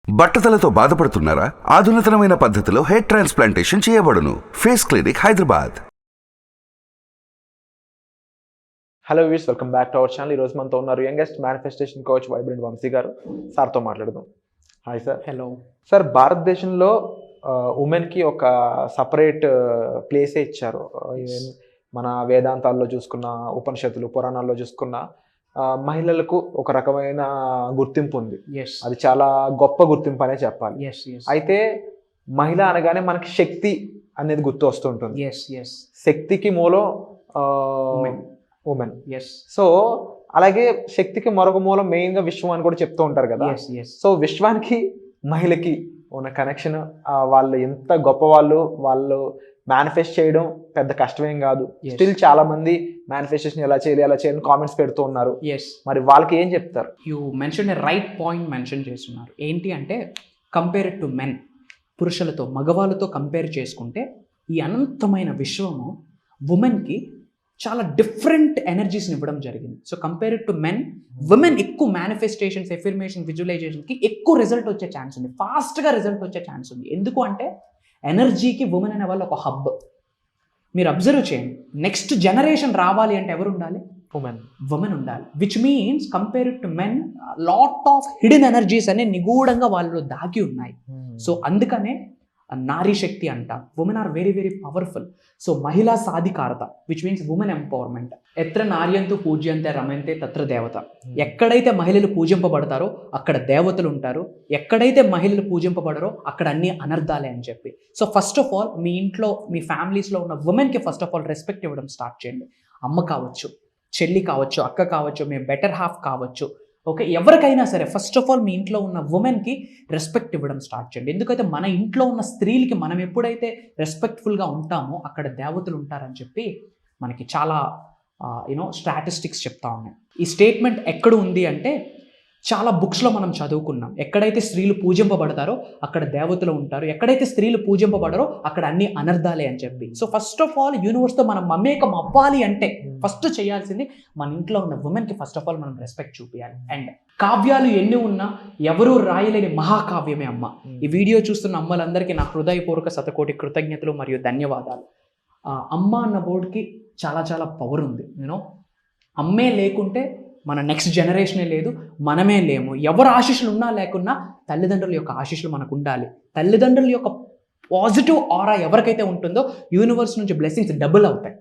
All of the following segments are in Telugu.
బట్టతలతో బాధపడుతున్నారా? ఆధునితనమైన పద్ధతిలో హెయిర్ ట్రాన్స్ప్లాంటేషన్ చేయబడును. Face clinic, Hyderabad. Hello views, welcome back to our channel. ఈ రోజు మనతో ఉన్నారు youngest manifestation coach vibrant Vamshi garu. సార్తో మాట్లాడదాం. Hi sir. హలో సార్, భారతదేశంలో ఉమెన్కి ఒక సపరేట్ ప్లేసే ఇచ్చారు. మన వేదాంతాల్లో చూసుకున్న, ఉపనిషత్తులు, పురాణాల్లో చూసుకున్న మహిళలకు ఒక రకమైన గుర్తింపు ఉంది. అది చాలా గొప్ప గుర్తింపు అనే చెప్పాలి. అయితే మహిళ అనగానే మనకి శక్తి అనేది గుర్తు వస్తుంటుంది. శక్తికి మూలం ఉమెన్. సో అలాగే శక్తికి మరొక మూలం మెయిన్గా విశ్వం అని కూడా చెప్తూ ఉంటారు కదా. సో విశ్వానికి మహిళకి ఉన్న కనెక్షన్, వాళ్ళు ఎంత గొప్ప వాళ్ళు మేనిఫెస్ట్ చేయడం పెద్ద కష్టమేం కాదు. స్టిల్ చాలా మంది మేనిఫెస్టేషన్ ఎలా చేయాలని కామెంట్స్ పెడుతూ ఉన్నారు. మరి వాళ్ళకి ఏం చెప్తారు? You mention A right point mention చేస్తున్నారు. ఏంటి అంటే, కంపేర్ టు మెన్, పురుషులతో మగవాళ్ళతో కంపేర్ చేసుకుంటే ఈ అనంతమైన విశ్వము ఉమెన్కి చాలా డిఫరెంట్ ఎనర్జీస్ని ఇవ్వడం జరిగింది. So compare to men, women ఎక్కువ మేనిఫెస్టేషన్స్, ఎఫర్మేషన్, విజువలైజేషన్కి ఎక్కువ రిజల్ట్ వచ్చే ఛాన్స్ ఉంది, ఫాస్ట్గా రిజల్ట్ వచ్చే ఛాన్స్ ఉంది. ఎందుకు అంటే ఎనర్జీకి ఉమెన్ అనే వాళ్ళు ఒక హబ్. మీరు అబ్జర్వ్ చేయండి, నెక్స్ట్ జనరేషన్ రావాలి అంటే ఎవరు ఉండాలి? ఉమెన్ ఉండాలి. Which means compare to men, lot of hidden energies అనే నిగూఢంగా వాళ్ళు దాగి ఉన్నాయి. సో అందుకనే నారీ శక్తి అంట. Women are very very powerful. So మహిళా సాధికారత, విచ్ మీన్స్ ఉమెన్ ఎంపవర్మెంట్. ఎత్ర నార్యంతు పూజ్యంతే రమంతే తత్ర దేవత. ఎక్కడైతే మహిళలు పూజింపబడతారో అక్కడ దేవతలు ఉంటారు, ఎక్కడైతే మహిళలు పూజింపబడరో అక్కడ అన్ని అనర్థాలే అని చెప్పి. సో ఫస్ట్ ఆఫ్ ఆల్ మీ ఇంట్లో, మీ ఫ్యామిలీస్లో ఉన్న ఉమెన్కి ఫస్ట్ ఆఫ్ ఆల్ రెస్పెక్ట్ ఇవ్వడం స్టార్ట్ చేయండి. అమ్మ కావచ్చు, చెల్లి కావచ్చు, అక్క కావచ్చు, మీ బెటర్ హాఫ్ కావచ్చు, ఓకే, ఎవరికైనా సరే ఫస్ట్ ఆఫ్ ఆల్ మీ ఇంట్లో ఉన్న ఉమెన్కి రెస్పెక్ట్ ఇవ్వడం స్టార్ట్ చేయండి. ఎందుకైతే మన ఇంట్లో ఉన్న స్త్రీలకి మనం ఎప్పుడైతే రెస్పెక్ట్ఫుల్గా ఉంటామో అక్కడ దేవతలు ఉంటారని చెప్పి మనకి చాలా స్టాటిస్టిక్స్ చెప్తా ఉన్నాయి. ఈ స్టేట్మెంట్ ఎక్కడ ఉంది అంటే చాలా బుక్స్లో మనం చదువుకున్నాం. ఎక్కడైతే స్త్రీలు పూజింపబడతారో అక్కడ దేవతలు ఉంటారు, ఎక్కడైతే స్త్రీలు పూజింపబడరో అక్కడ అన్ని అనర్థాలే అని చెప్పి. సో ఫస్ట్ ఆఫ్ ఆల్ యూనివర్స్తో మనం మమేకం అవ్వాలి అంటే ఫస్ట్ చేయాల్సింది మన ఇంట్లో ఉన్న ఉమెన్కి ఫస్ట్ ఆఫ్ ఆల్ మనం రెస్పెక్ట్ చూపించాలి. అండ్ కావ్యాలు ఎన్ని ఉన్నా ఎవరూ రాయలేని మహాకావ్యమే అమ్మ. ఈ వీడియో చూస్తున్న అమ్మలందరికీ నా హృదయపూర్వక శతకోటి కృతజ్ఞతలు మరియు ధన్యవాదాలు. అమ్మ అన్న వర్డ్కి చాలా చాలా పవర్ ఉంది. అమ్మే లేకుంటే మన నెక్స్ట్ జనరేషనే లేదు, మనమే లేము. ఎవరు ఆశీస్సులు ఉన్నా లేకున్నా తల్లిదండ్రుల యొక్క ఆశీస్సులు మనకు ఉండాలి. తల్లిదండ్రుల యొక్క పాజిటివ్ ఆరా ఎవరికైతే ఉంటుందో యూనివర్స్ నుంచి బ్లెస్సింగ్స్ డబుల్ అవుతాయి,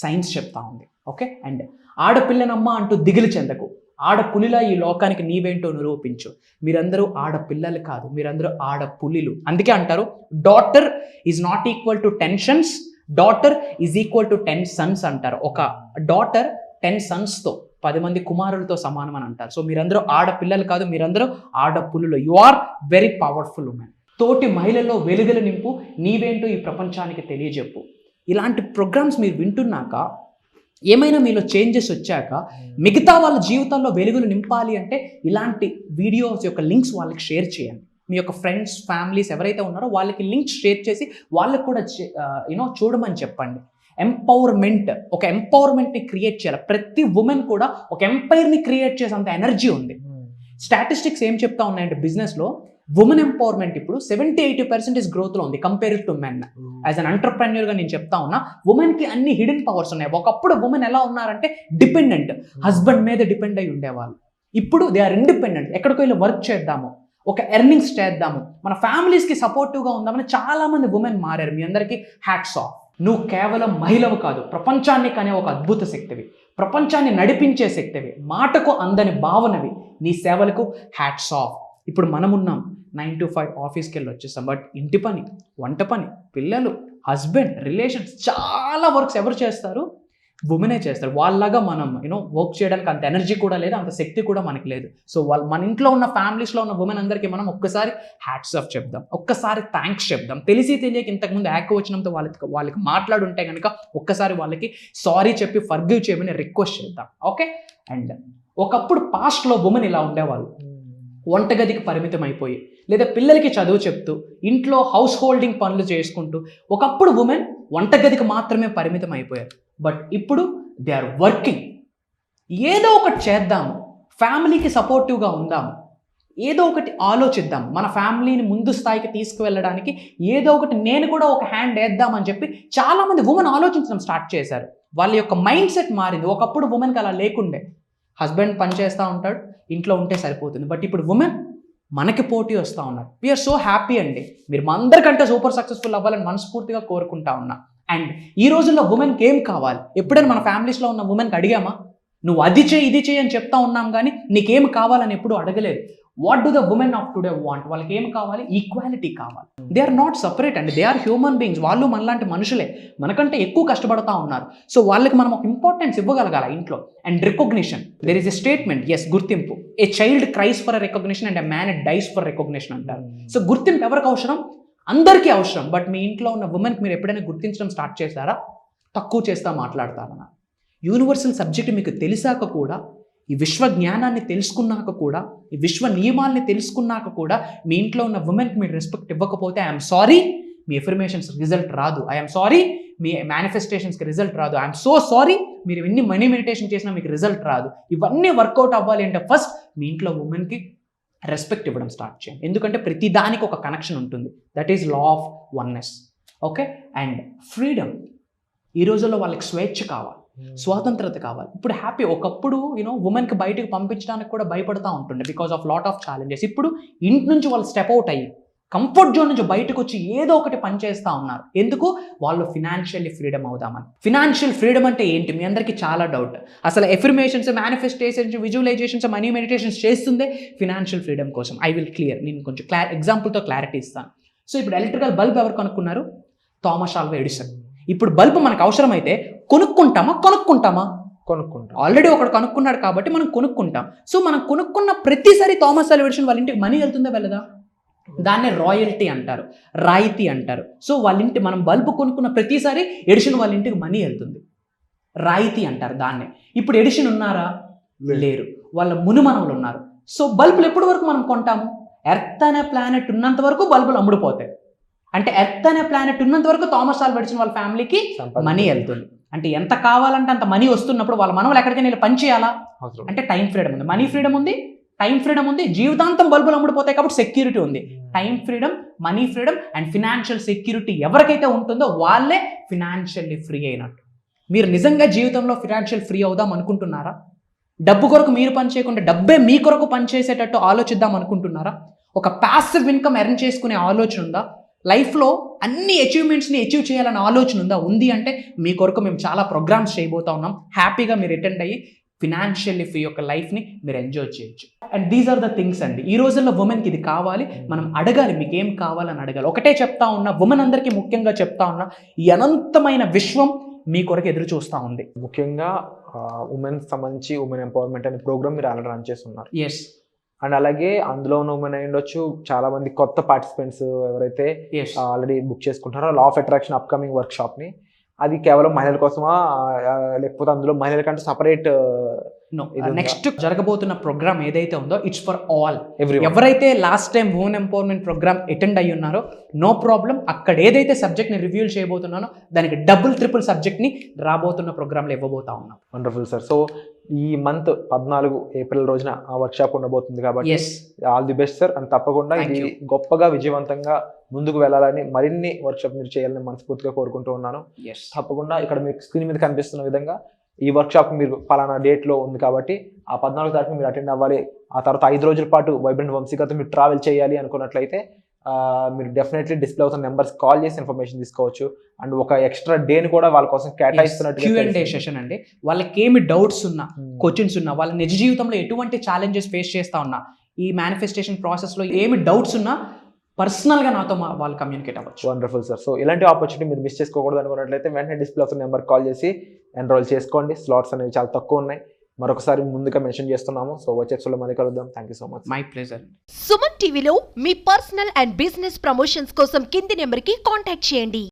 సైన్స్ చెప్తా ఉంది. ఓకే, అండ్ ఆడపిల్లనమ్మ అంటూ దిగులు చెందకు, ఆడపులిలా ఈ లోకానికి నీవేంటో నిరూపించు. మీరందరూ ఆడపిల్లలు కాదు, మీరందరూ ఆడపులిలు. అందుకే అంటారు daughter is not equal to 10 sons, daughter is equal to 10 sons అంటారు. ఒక డాటర్ 10 sonsతో 10 మంది కుమారులతో సమానం అని అంటారు. సో మీరందరూ ఆడపిల్లలు కాదు, మీరందరూ ఆడపుల్లులు. You are very powerful women. తోటి మహిళల్లో వెలుగులు నింపు, నీవేంటో ఈ ప్రపంచానికి తెలియజెప్పు. ఇలాంటి ప్రోగ్రామ్స్ మీరు వింటున్నాక, ఏమైనా మీలో చేంజెస్ వచ్చాక మిగతా వాళ్ళ జీవితాల్లో వెలుగులు నింపాలి అంటే ఇలాంటి వీడియోస్ యొక్క లింక్స్ వాళ్ళకి షేర్ చేయండి. మీ యొక్క ఫ్రెండ్స్, ఫ్యామిలీస్ ఎవరైతే ఉన్నారో వాళ్ళకి లింక్స్ షేర్ చేసి వాళ్ళకి కూడా చూడమని చెప్పండి. ఎంపవర్మెంట్, ఒక ఎంపవర్మెంట్ని క్రియేట్ చేయాలి. ప్రతి ఉమెన్ కూడా ఒక ఎంపైర్ని క్రియేట్ చేసేంత ఎనర్జీ ఉంది. స్టాటిస్టిక్స్ ఏం చెప్తా ఉన్నాయంటే బిజినెస్లో ఉమెన్ ఎంపవర్మెంట్ ఇప్పుడు 70-80% గ్రోత్లో ఉంది compare to men. As an ఎంటర్ప్రెన్యూర్గా నేను చెప్తా ఉన్నా, ఉమెన్కి అన్ని హిడెన్ పవర్స్ ఉన్నాయి. ఒకప్పుడు ఉమెన్ ఎలా ఉన్నారంటే డిపెండెంట్, హస్బెండ్ మీద డిపెండ్ అయి ఉండేవాళ్ళు. ఇప్పుడు దే ఆర్ ఇండిపెండెంట్. ఎక్కడికి వెళ్ళి వర్క్ చేద్దాము, ఒక ఎర్నింగ్స్ చేద్దాము, మన ఫ్యామిలీస్కి సపోర్టివ్గా ఉందామని చాలామంది ఉమెన్ మారారు. మీ అందరికీ హ్యాట్స్ ఆఫ్. నువ్వు కేవలం మహిళవు కాదు, ప్రపంచాన్ని కనే ఒక అద్భుత శక్తివి, ప్రపంచాన్ని నడిపించే శక్తివి, మాటకు అందని భావనవి. నీ సేవలకు హ్యాట్స్ ఆఫ్. ఇప్పుడు మనమున్నాం 9 to 5 ఆఫీస్కి వెళ్ళి వచ్చేస్తాం, బట్ ఇంటి పని, వంట పని, పిల్లలు, హస్బెండ్, రిలేషన్స్, చాలా వర్క్స్ ఎవరు చేస్తారు? ఉమెనే చేస్తారు. వాళ్ళలాగా మనం వర్క్ చేయడానికి అంత ఎనర్జీ కూడా లేదు, అంత శక్తి కూడా మనకి లేదు. సో మన ఇంట్లో ఉన్న ఫ్యామిలీస్లో ఉన్న ఉమెన్ అందరికీ మనం ఒక్కసారి హ్యాట్స్ ఆఫ్ చెప్దాం, ఒక్కసారి థ్యాంక్స్ చెప్దాం. తెలిసి తెలియక ఇంతకుముందు ఏకవచనంతో వాళ్ళకి మాట్లాడుంటే కనుక ఒక్కసారి వాళ్ళకి సారీ చెప్పి ఫర్గివ్ చేయమని రిక్వెస్ట్ చేద్దాం. ఓకే, అండ్ ఒకప్పుడు పాస్ట్లో ఉమెన్ ఇలా ఉండేవాళ్ళు, వంటగదికి పరిమితం అయిపోయి, లేదా పిల్లలకి చదువు చెప్తూ ఇంట్లో హౌస్ హోల్డింగ్ పనులు చేసుకుంటూ ఒకప్పుడు ఉమెన్ వంటగదికి మాత్రమే పరిమితం అయిపోయారు. బట్ ఇప్పుడు దే ఆర్ వర్కింగ్. ఏదో ఒకటి చేద్దాము, ఫ్యామిలీకి సపోర్టివ్గా ఉందాము, ఏదో ఒకటి ఆలోచిద్దాం, మన ఫ్యామిలీని ముందు స్థాయికి తీసుకువెళ్ళడానికి ఏదో ఒకటి నేను కూడా ఒక హ్యాండ్ వేద్దామని చెప్పి చాలామంది ఉమెన్ ఆలోచించడం స్టార్ట్ చేశారు. వాళ్ళ యొక్క మైండ్ సెట్ మారింది. ఒకప్పుడు ఉమెన్కి అలా లేకుండే, హస్బెండ్ పని చేస్తూ ఉంటాడు, ఇంట్లో ఉంటే సరిపోతుంది. బట్ ఇప్పుడు ఉమెన్ మనకి పోటీ వస్తూ ఉన్నారు. వీఆర్ సో హ్యాపీ అండి. మీరు మా అందరికంటే సూపర్ సక్సెస్ఫుల్ అవ్వాలని మనస్ఫూర్తిగా కోరుకుంటా ఉన్నా. అండ్ ఈ రోజుల్లో ఉమెన్కి ఏం కావాలి? ఎప్పుడైనా మన ఫ్యామిలీస్లో ఉన్న ఉమెన్కి అడిగామా? నువ్వు అది చేయి ఇది చేయి అని చెప్తా ఉన్నాం కానీ నీకేం కావాలని ఎప్పుడు అడగలేదు. What do the women of today want? వాళ్ళకి ఏం కావాలి? ఈక్వాలిటీ కావాలి. దే ఆర్ నాట్ సపరేట్ అండి, దే ఆర్ హ్యూమన్ బీయింగ్స్. వాళ్ళు మనలాంటి మనుషులే, మనకంటే ఎక్కువ కష్టపడతా ఉన్నారు. సో వాళ్ళకి మనం ఒక ఇంపార్టెన్స్ ఇవ్వగలగాలి ఇంట్లో. And recognition, there is a statement, yes, గుర్తింపు. A child cries for recognition and a man dies for recognition అంటారు. సో గుర్తింపు ఎవరికి అవసరం? అందరికీ అవసరం. బట్ మీ ఇంట్లో ఉన్న ఉమెన్కి మీరు ఎప్పుడైనా గుర్తించడం స్టార్ట్ చేస్తారా? తక్కువ చేస్తా మాట్లాడతారన్నా. యూనివర్సల్ సబ్జెక్ట్ మీకు తెలిసాక కూడా, ఈ విశ్వ జ్ఞానాన్ని తెలుసుకున్నాక కూడా, ఈ విశ్వ నియమాల్ని తెలుసుకున్నాక కూడా మీ ఇంట్లో ఉన్న ఉమెన్కి మీరు రెస్పెక్ట్ ఇవ్వకపోతే I'm sorry, me affirmations result రాదు. ఐఎమ్ సారీ, మీ మేనిఫెస్టేషన్స్కి రిజల్ట్ రాదు. ఐఎమ్ సో సారీ, మీరు ఎన్ని మనీ మెడిటేషన్ చేసినా మీకు రిజల్ట్ రాదు. ఇవన్నీ వర్కౌట్ అవ్వాలి అంటే ఫస్ట్ మీ ఇంట్లో ఉమెన్కి రెస్పెక్ట్ ఇవ్వడం స్టార్ట్ చేయండి. ఎందుకంటే ప్రతి దానికి ఒక కనెక్షన్ ఉంటుంది. That is law of oneness. Okay. And freedom. ఈ రోజుల్లో వాళ్ళకి స్వేచ్ఛ కావాలి, స్వాతంత్రత కావాలి. ఇప్పుడు హ్యాపీ. ఒకప్పుడు ఉమెన్కి బయటకు పంపించడానికి కూడా భయపడతా ఉంటుండే because of lot of challenges. ఇప్పుడు ఇంటి నుంచి వాళ్ళు స్టెప్ అవుట్ అయ్యి కంఫర్ట్ జోన్ నుంచి బయటకు వచ్చి ఏదో ఒకటి పని చేస్తూ ఉన్నారు. ఎందుకు? వాళ్ళు ఫినాన్షియల్లీ ఫ్రీడమ్ అవుదామని. ఫినాన్షియల్ ఫ్రీడమ్ అంటే ఏంటి? మీ అందరికీ చాలా డౌట్. అసలు affirmations, manifestations, visualisations, money meditations చేస్తుందే ఫినాన్షియల్ ఫ్రీడమ్ కోసం. I will clear. నేను కొంచెం ఎగ్జాంపుల్తో క్లారిటీ ఇస్తాను. సో ఇప్పుడు ఎలక్ట్రికల్ బల్బ్ ఎవరు కనుక్కున్నారు? Thomas Alva Edison. ఇప్పుడు బల్బ్ మనకు అవసరమైతే కొనుక్కుంటామా? కొనుక్కుంటాం. ఆల్రెడీ ఒకడు కనుక్కున్నాడు కాబట్టి మనం కొనుక్కుంటాం. సో మనం కొనుక్కున్న ప్రతిసారి థామస్ ఆల్వా ఎడిసన్ వాళ్ళ ఇంటికి మనీ వెళ్తుందా వెళ్ళదా? దాన్నే రాయల్టీ అంటారు, రాయితీ అంటారు. సో వాళ్ళ ఇంటి మనం బల్బు కొనుక్కున్న ప్రతిసారి ఎడిషన్ వాళ్ళ ఇంటికి మనీ వెళ్తుంది, రాయితీ అంటారు దాన్నే. ఇప్పుడు ఎడిషన్ ఉన్నారా? లేరు. వాళ్ళ మునుమనవులు ఉన్నారు. సో బల్బులు ఎప్పటి వరకు మనం కొంటాము? ఎర్త్ అనే ప్లానెట్ ఉన్నంత వరకు బల్బులు అమ్ముడుపోతాయి. అంటే ఎర్త్ అనే ప్లానెట్ ఉన్నంత వరకు థామస్ ఆల్వా ఎడిసన్ వాళ్ళ ఫ్యామిలీకి మనీ వెళ్తుంది. అంటే ఎంత కావాలంటే అంత మనీ వస్తున్నప్పుడు వాళ్ళ మనవలు ఎక్కడికైనా వెళ్ళి పని చేయాలా? అంటే టైం ఫ్రీడమ్ ఉంది, మనీ ఫ్రీడమ్ ఉంది, టైం ఫ్రీడమ్ ఉంది, జీవితాంతం బల్బులు అమ్ముడిపోతాయి కాబట్టి సెక్యూరిటీ ఉంది. Time freedom, money freedom and financial security ఎవరికైతే ఉంటుందో వాళ్ళే ఫినాన్షియల్లీ ఫ్రీ అయినట్టు. మీరు నిజంగా జీవితంలో ఫినాన్షియల్ ఫ్రీ అవుదాం అనుకుంటున్నారా? డబ్బు కొరకు మీరు పని చేయకుండా డబ్బే మీ కొరకు పని చేసేటట్టు ఆలోచిద్దాం అనుకుంటున్నారా? ఒక ప్యాసివ్ ఇన్కమ్ ఎర్న్ చేసుకునే ఆలోచన ఉందా? లైఫ్లో అన్ని అచీవ్మెంట్స్ని అచీవ్ చేయాలనే ఆలోచన ఉందా? ఉంది అంటే మీ కొరకు మేము చాలా ప్రోగ్రామ్స్ చేయబోతా ఉన్నాం. హ్యాపీగా మీరు అటెండ్ అయ్యి ఫినాన్షియల్లీ ఫ్రీ యొక్క లైఫ్ని మీరు ఎంజాయ్ చేయొచ్చు. And these are the things అండి. ఈ రోజుల్లో ఉమెన్కి ఇది కావాలి, మనం అడగాలి, మీకు ఏం కావాలని అడగాలి. ఒకటే చెప్తా ఉన్నా, ఉమెన్ అందరికీ ముఖ్యంగా చెప్తా ఉన్నా, ఈ అనంతమైన విశ్వం మీ కొరకు ఎదురు చూస్తూ ఉంది. ముఖ్యంగా ఉమెన్ సంబంధించి ఉమెన్ ఎంపవర్మెంట్ అనే ప్రోగ్రామ్ మీరు ఆల్రెడీ రన్ చేస్తున్నారు. ఎస్. అండ్ అలాగే అందులో ఉన్న ఉమెన్ అయి ఉండొచ్చు, చాలా మంది కొత్త పార్టిసిపెంట్స్ ఎవరైతే ఆల్రెడీ బుక్ చేసుకుంటారో లా ఆఫ్ అట్రాక్షన్ అప్కమింగ్ వర్క్ షాప్ని, అది కేవలం మహిళల కోసమా లేకపోతే అందులో మహిళలకంటే సపరేట్? నెక్స్ట్ జరగబోతున్న ప్రోగ్రామ్ ఏదైతే ఉందో ఇట్స్ ఫర్ ఆల్. ఎవరైతే last time women empowerment programme attend అయ్యి ఉన్నారో నో ప్రాబ్లం, అక్కడ ఏదైతే సబ్జెక్ట్ని రివ్యూల్ చేయబోతున్నానో దానికి డబుల్ ట్రిపుల్ సబ్జెక్ట్ని రాబోతున్న ప్రోగ్రాంలో ఇవ్వబోతా ఉన్నాం. Wonderful sir. సో ఈ మంత్ 14 ఏప్రిల్ రోజున ఆ వర్క్ షాప్ ఉండబోతుంది కాబట్టి all the best sir. And తప్పకుండా ఇది గొప్పగా విజయవంతంగా ముందుకు వెళ్ళాలని, మరిన్ని వర్క్ షాప్ మీరు చేయాలని మనస్ఫూర్తిగా కోరుకుంటూ ఉన్నాను. తప్పకుండా ఇక్కడ మీకు స్క్రీన్ మీద కనిపిస్తున్న విధంగా ఈ వర్క్ షాప్ మీరు పలానా డేట్లో ఉంది కాబట్టి ఆ 14వ తారీఖు మీరు అటెండ్ అవ్వాలి. ఆ తర్వాత 5 రోజుల పాటు వైబ్రెంట్ వంశీకతో మీరు ట్రావెల్ చేయాలి అనుకున్నట్లయితే మీరు డెఫినెట్లీ డిస్ప్లే అవుతున్న నెంబర్స్ కాల్ చేసి ఇన్ఫర్మేషన్ తీసుకోవచ్చు. అండ్ ఒక ఎక్స్ట్రా డేని కూడా వాళ్ళ కోసం కేటాయిస్తున్నట్టు Q&A సెషన్ అండి. వాళ్ళకి ఏమి డౌట్స్ ఉన్నా, క్వశ్చన్స్ ఉన్నా, వాళ్ళ నిజ జీవితంలో ఎటువంటి ఛాలెంజెస్ ఫేస్ చేస్తా ఉన్నా, ఈ మేనిఫెస్టేషన్ ప్రాసెస్లో ఏమి డౌట్స్ ఉన్నా పర్సనల్గా నాతో వాళ్ళు కమ్యూనికేట్ అవ్వచ్చు. Wonderful sir. సో ఇలాంటి ఆపర్చునిటీ మీరు మిస్ చేసుకోకూడదు అనుకున్నట్లయితే వెంటనే డిస్ప్లే అవుతున్న నెంబర్ కాల్ చేసి ఎన్రోల్ చేసుకోండి. స్లాట్స్ అనేవి చాలా తక్కువ ఉన్నాయి, మరొకసారి ముందుగా మెన్షన్ చేస్తున్నాము. సో వచ్చే ఎపిసోడ్లో మళ్ళీ కలుద్దాం. Thank you so much. My pleasure. Suman టీవీలో మీ పర్సనల్ అండ్ బిజినెస్ ప్రమోషన్స్ కోసం కింది నెంబర్కి కాంటాక్ట్ చేయండి.